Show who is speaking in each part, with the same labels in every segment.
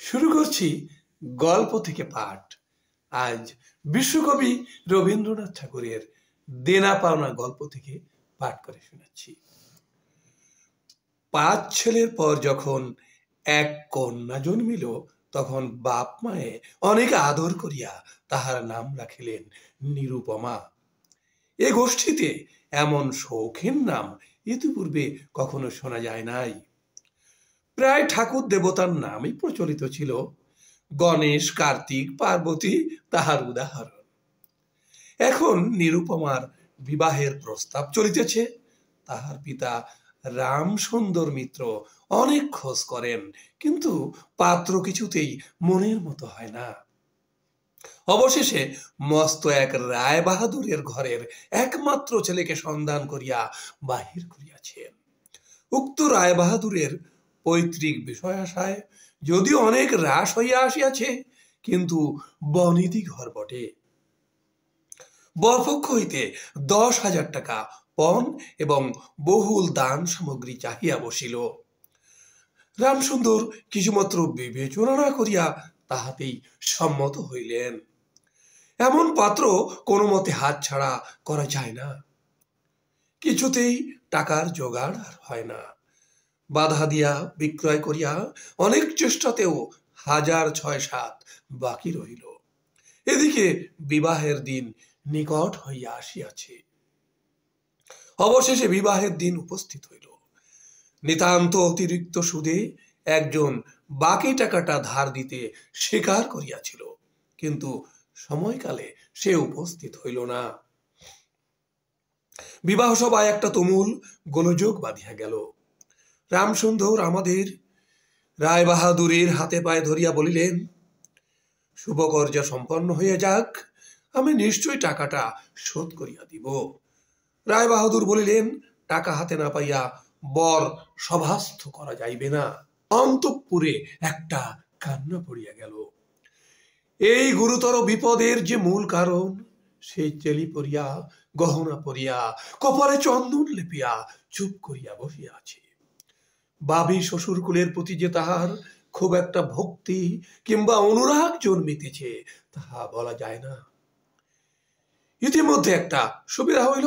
Speaker 1: শুরু করছি গল্প থেকে পাঠ। আজ বিশ্বকবি রবীন্দ্রনাথ ঠাকুরের দেনা পাওনা গল্প থেকে পাঠ করে শোনাচ্ছি। 5 ছেলের পর যখন এক কন্যা জন্মিল, তখন বাপ মায়ে অনেক আদর করিয়া তাহার নাম রাখিলেন নিরুপমা। এ গোষ্ঠীতে এমন শৌখিন নাম ইতিপূর্বে কখনো শোনা যায় নাই। প্রায় ঠাকুর দেবতার নামই প্রচলিত ছিল। গণেশ, কার্তিক, পার্বতী তাহার উদাহরণ। এখন নিরুপমার বিবাহের প্রস্তাব চলিতেছে। তাহার পিতা রামসুন্দর মিত্র অনেক খোঁজ করেন, কিন্তু পাত্র কিছুতেই মনের মতো হয় না। অবশেষে মস্ত এক রায় বাহাদুরের ঘরের একমাত্র ছেলেকে সন্ধান করিয়া বাহির করিয়াছেন। উক্ত রায় বাহাদুরের পৈতৃক বিষয় আশায় যদিও অনেক হ্রাস হইয়া আসিয়াছে, কিন্তু বনেদি ঘর বটে। বরপক্ষ হইতে 10,000 টাকা পণ এবং বহুল দান সামগ্রী চাহিয়া বসিল। রামসুন্দর কিছুমাত্র বিবেচনা না করিয়া তাহাতেই সম্মত হইলেন। এমন পাত্র কোনো মতে হাত ছাড়া করা যায় না। কিছুতেই টাকার জোগাড় আর হয় না। বাধা দিয়া বিক্রয় করিয়া অনেক চেষ্টাতেও 1,006-7 বাকি রহিল। এদিকে বিবাহের দিন নিকট হইয়া আসিয়াছে। অবশেষে বিবাহের দিন উপস্থিত হইল। নিতান্ত অতিরিক্ত সুদে একজন বাকি টাকাটা ধার দিতে স্বীকার করিয়াছিল, কিন্তু সময়কালে সে উপস্থিত হইল না। বিবাহ সভায় একটা তুমুল গোলযোগ বাঁধিয়া গেল। রামসুন্দর আমাদের রায় বাহাদুরের হাতে পায়ে ধরিয়া বলিলেন, শুভকার্য সম্পন্ন হইয়া যাক, আমি নিশ্চয় টাকাটা শোধ করিয়া দিব। রায় বাহাদুর বলিলেন, টাকা হাতে না পাইয়া বর সভাস্থ করা যাইবে না। অন্তঃপুরে একটা কান্না পড়িয়া গেল। এই গুরুতর বিপদের যে মূল কারণ, সেই চেলি পরিয়া, গহনা পরিয়া, কপালে চন্দন লেপিয়া চুপ করিয়া বসিয়া আছে। বাবি শ্বশুর কুলের প্রতি যে তাহার খুব একটা ভক্তি কিংবা অনুরাগ জন্মিতেছে, তাহা বলা যায় না। ইতিমধ্যে একটা সুবিধা হইল,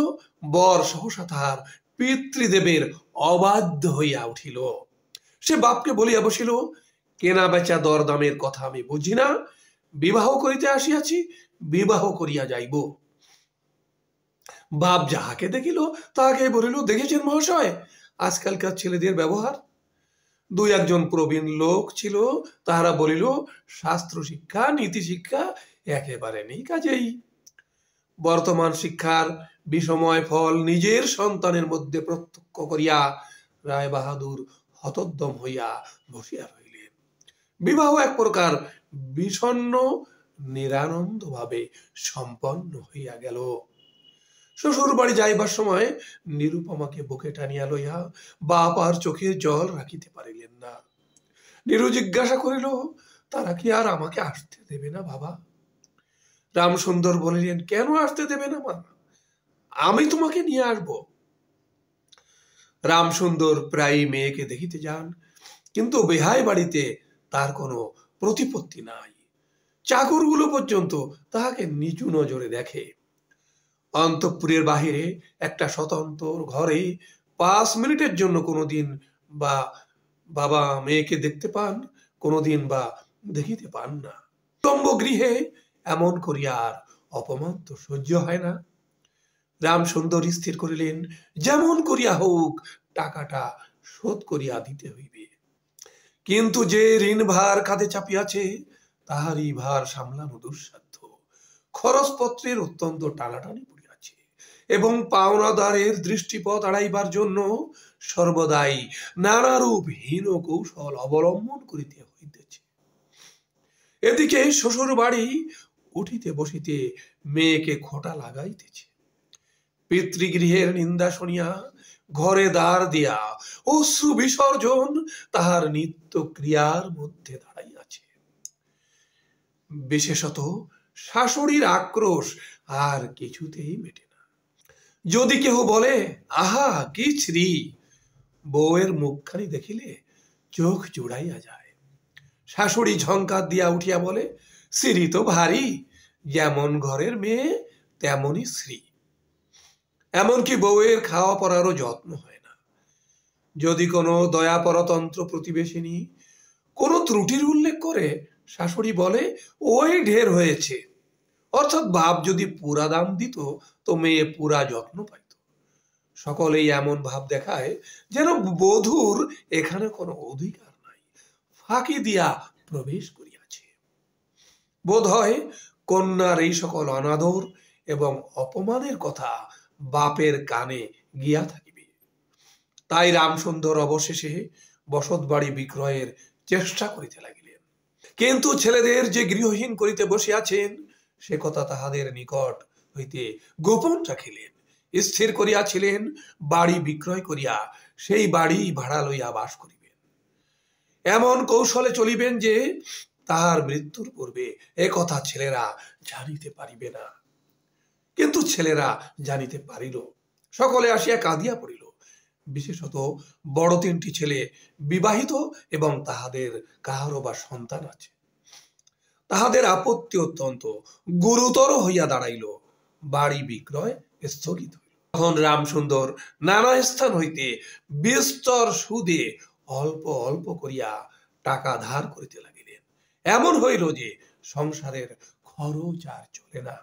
Speaker 1: বর সহসা তাহার পিতৃদেবের অবাধ্য হইয়া উঠিল। সে বাপকে বলিয়া বসিল, কেনা বেচা দরদামের কথা আমি বুঝি না, বিবাহ করিতে আসিয়াছি, বিবাহ করিয়া যাইব। বাপ যাহাকে দেখিল তাহাকে বলিল, দেখেছেন মহাশয় আজকালকার ছেলেদের ব্যবহার। 2-1 প্রবীণ লোক ছিল, তাহারা বলিল, শাস্ত্র শিক্ষা নীতি শিক্ষা একেবারে নেই। কাজেই বর্তমান শিক্ষার বিষময় ফল নিজের সন্তানের মধ্যে প্রত্যক্ষ করিয়া রায় বাহাদুর হতোদ্যম হইয়া বসিয়া রহিলেন। বিবাহ এক প্রকার বিষণ্ণ নিরানন্দ ভাবে সম্পন্ন হইয়া গেল। শ্বশুর বাড়ি যাইবার সময় নিরুপমাকে বুকে টানিয়া লইয়া বাপ আর চোখের জল রাখিতে পারিলেন না। নিরু জিজ্ঞাসা করিল, তারা কি আর আমাকে আসতে দেবে না বাবা? রামসুন্দর বলিলেন, কেন আসতে দেবে না মা? আমি তোমাকে নিয়ে আসব। রামসুন্দর প্রায় মেয়েকে দেখিতে যান, কিন্তু বেহাই বাড়িতে তার কোনো প্রতিপত্তি নাই। চাকরগুলো পর্যন্ত তাহাকে নিচু নজরে দেখে। অন্তঃপুরের বাহিরে একটা স্বতন্ত্র ঘরে 5 মিনিটের জন্য কোনোদিন বা বাবা মেয়েকে দেখতে পান, কোনোদিন বা দেখিতে পান না। কুটুম্ব গৃহে এমন করিয়া আর অপমান তো সহ্য হয় না। রামসুন্দর স্থির করিলেন, যেমন করিয়া হোক টাকাটা শোধ করিয়া দিতে হইবে। কিন্তু যে ঋণ ভার কাঁধে চাপিয়াছে, তাহারই ভার সামলানো দুঃসাধ্য। খরচপত্রের অত্যন্ত টানাটানি পড়িয়াছে এবং পাওনাদারের দৃষ্টিপথ এড়াইবার জন্য সর্বদাই নানারূপ হীন কৌশল অবলম্বন করিতে হইতেছে। এদিকে শ্বশুর বাড়ি উঠিতে বসিতে মেয়েকে খোঁটা লাগাইতেছে। পিতৃগৃহের নিন্দা শুনিয়া ঘরে দ্বার দিয়া অশ্রু বিসর্জন তাহার নিত্য ক্রিয়ার মধ্যে দাঁড়াইয়াছে। বিশেষত শাশুড়ির আক্রোশ আর কিছুতেই মেটে না। যদি কেহ বলে, আহা কি শ্রী, বউয়ের মুখখানি দেখিলে চোখ জুড়াইয়া যায়। শাশুড়ি ঝংকার দিয়া উঠিয়া বলে, শ্রী তো ভারী, যেমন ঘরের মেয়ে তেমনই শ্রী। এমনকি বউয়ের খাওয়া পড়ারও যত্ন হয় না। যদি কোনো দয়া পরতন্ত্র প্রতিবেশিনী কোনো ত্রুটির উল্লেখ করে, শাশুড়ি বলে, ওই ঢের হয়েছে। অর্থাৎ বাপ যদি পুরা দাম দিত তো মেয়ে পুরা যত্ন পাইত। সকলেই এমন ভাব দেখায় যেন বধূর এখানে কোনো অধিকার নাই, ফাঁকি দিয়া প্রবেশ করিয়াছে। বোধ হয় কন্যার এই সকল অনাদর এবং অপমানের কথা বাপের কানে গিয়া থাকিবে। তাই রামসুন্দর অবশেষে বসত বাড়ি বিক্রয়ের চেষ্টা করিতে লাগিলেন। কিন্তু ছেলেদের যে গৃহহীন করিতে বসিয়াছেন সে কথা তাহাদের নিকট হইতে গোপন রাখিলেন। স্থির করিয়াছিলেন বাড়ি বিক্রয় করিয়া সেই বাড়ি ভাড়া লইয়া বাস করিবেন। এমন কৌশলে চলিবেন যে তাহার মৃত্যুর পূর্বে এ কথা ছেলেরা জানিতে পারিবে না। কিন্তু ছেলেরা জানিতে পারিল। সকলে আসিয়া কাঁদিয়া পড়িল। বিশেষত বড় তিনটি ছেলে বিবাহিত এবং তাহাদের কাহারও বা সন্তান আছে। তাহাদের আপত্তি অত্যন্ত গুরুতর হইয়া দাঁড়াইল। বাড়ি বিক্রয় স্থগিত হইল। তখন রামসুন্দর নানা স্থান হইতে বিস্তর সুদে অল্প অল্প করিয়া টাকা ধার করিতে লাগিলেন। এমন হইল যে সংসারের খরচ আর চলে না।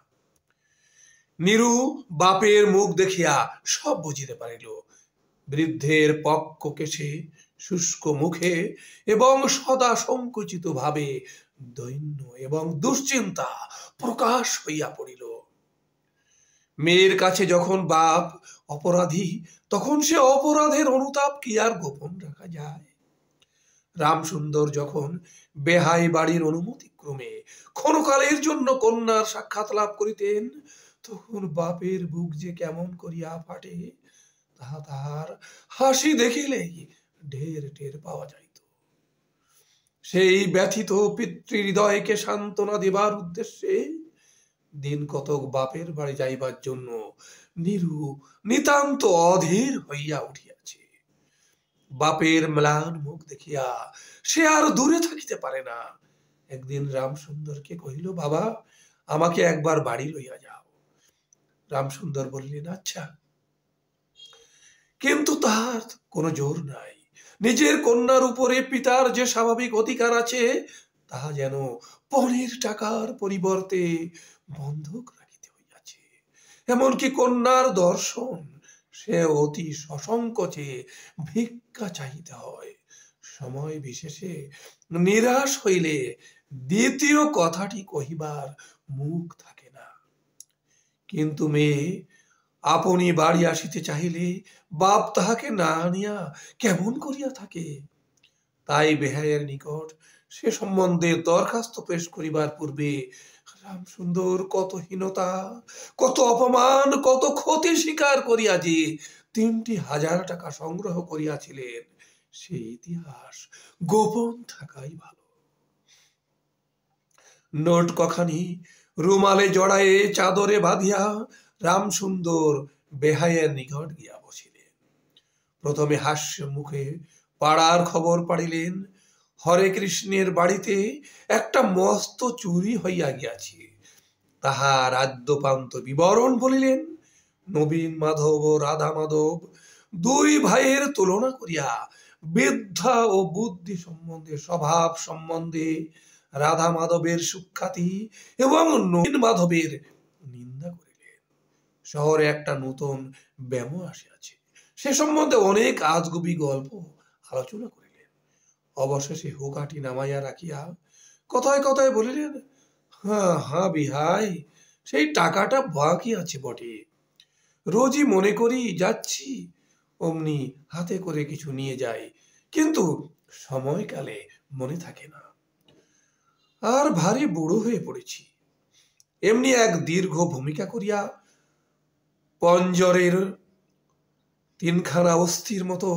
Speaker 1: নিরু বাপের মুখ দেখিয়া সব বুঝিতে পারিল। বৃদ্ধের পক্ক কেশে, শুষ্ক মুখে এবং সদা সংকুচিত ভাবে দৈন্য এবং দুশ্চিন্তা প্রকাশ হইয়া পড়িল। মেয়ের কাছে যখন বাপ অপরাধী, তখন সে অপরাধের অনুতাপ কি আর গোপন রাখা যায়? রামসুন্দর যখন বেহাই বাড়ির অনুমতি ক্রমে ক্ষণকালের জন্য কন্যার সাক্ষাৎ লাভ করিতেন, তখন বাপের বুক যে কেমন করিয়া ফাটে তাহা তাহার হাসি দেখিলেই ঢের টের পাওয়া যাইত। সেই ব্যথিত পিতৃহৃদয়কে সান্ত্বনা দেবার উদ্দেশ্যে দিন কতক বাপের বাড়ি যাইবার জন্য নিরু নিতান্ত অধীর হইয়া উঠিয়াছে। বাপের ম্লান মুখ দেখিয়া সে আর দূরে থাকিতে পারে না। একদিন রামসুন্দরকে কহিল, বাবা, আমাকে একবার বাড়ি লইয়া যাও। রামসুন্দর বললেন, আচ্ছা। কিন্তু তাহার কোনো জোর নাই। নিজের কন্যার উপরে পিতার যে স্বাভাবিক অধিকার আছে তাহা যেন পণের টাকার পরিবর্তে বন্ধক রাখিতে হইয়াছে। এমনকি কন্যার দর্শন সে অতি সসংকোচে ভিক্ষা চাহিতে হয়। সময় বিশেষে নিরাশ হইলে দ্বিতীয় কথাটি কহিবার মুখ থাকে না। কিন্তু মেয়ে আপনি বাড়ি আসিতে চাহিলে বাপ তাহাকে না আনিয়া কেমন করিয়া থাকে। তাই বেহাইয়ের নিকট সে সম্বন্ধে দরখাস্ত পেশ করিবার পূর্বে রামসুন্দর কত হীনতা, কত অপমান, কত ক্ষতি স্বীকার করিয়া যে 3,000 টাকা সংগ্রহ করিয়াছিলেন, সেই ইতিহাস গোপন থাকাই ভালো। নোট কখানি রুমালে জড়ায়ে চাদরে বাঁধিয়া রামসুন্দর বেহাইয়ের নিকট গিয়া বসিলেন। প্রথমে হাস্য মুখে পাড়ার খবর পাড়িলেন, হরে কৃষ্ণের বাড়িতে একটা মস্ত চুরি হইয়া গিয়াছে। তাহার আদ্যপান্ত বিবরণ বলিলেন। নবীন মাধব ও রাধা মাধব দুই ভাইয়ের তুলনা করিয়া বিদ্যা ও বুদ্ধি সম্বন্ধে, স্বভাব সম্বন্ধে রাধা মাধবের সুখ্যাতি এবং নবীন মাধবের নিন্দা করিলেন। শহরে একটা নতুন ব্যামো আসিয়াছে, সে সম্বন্ধে অনেক আজগুবি গল্প আলোচনা করিলেন। অবশেষে হুকাটি নামাইয়া রাখিয়া কথায় কথায় বলিলেন, হ্যাঁ হ্যাঁ বিহাই, সেই টাকাটা বাকি আছে বটে। রোজই মনে করি যাচ্ছি, অমনি হাতে করে কিছু নিয়ে যাই, কিন্তু সময়কালে মনে থাকে না। আর ভারী বুড়ো হয়ে পড়েছি। এমনি এক দীর্ঘ ভূমিকা করিয়া পঞ্জরের 3খানা অস্থির মতো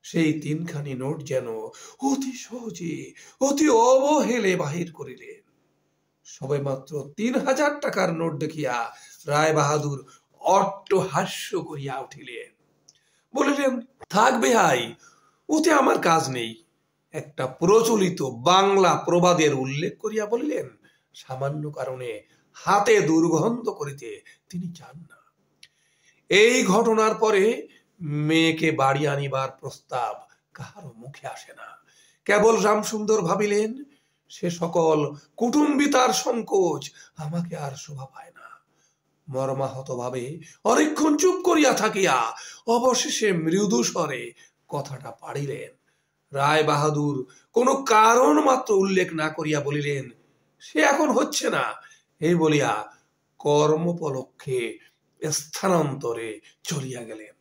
Speaker 1: সেই 3খানি নোট যেন অতি সহজে, অতি অবহেলে বাহির করিলেন। সবে মাত্র 3,000 টাকার নোট দেখিয়া রায় বাহাদুর অট্টহাস্য করিয়া উঠিলেন। বলিলেন, থাক বেহাই, ওতে আমার কাজ নেই। একটা প্রচলিত বাংলা প্রবাদের উল্লেখ করিয়া বলিলেন, সামান্য কারণে হাতে দুর্গন্ধ করিতে তিনি চান না। এই ঘটনার পরে মেয়েকে বাড়ি আনিবার প্রস্তাব কাহারও মুখে আসে না। কেবল রামসুন্দর ভাবিলেন, সে সকল কুটুম্বিতার সংকোচ আমাকে আর শোভা পায় না। মর্মাহত ভাবে অনেকক্ষণ চুপ করিয়া থাকিয়া অবশেষে মৃদু স্বরে কথাটা পাড়িলেন। রায় বাহাদুর কোনো কারণ মাত্র উল্লেখ না করিয়া বলিলেন, সে এখন হচ্ছে না, এই বলিয়া কর্মোপলক্ষে স্থানান্তরে চলিয়া গেলেন।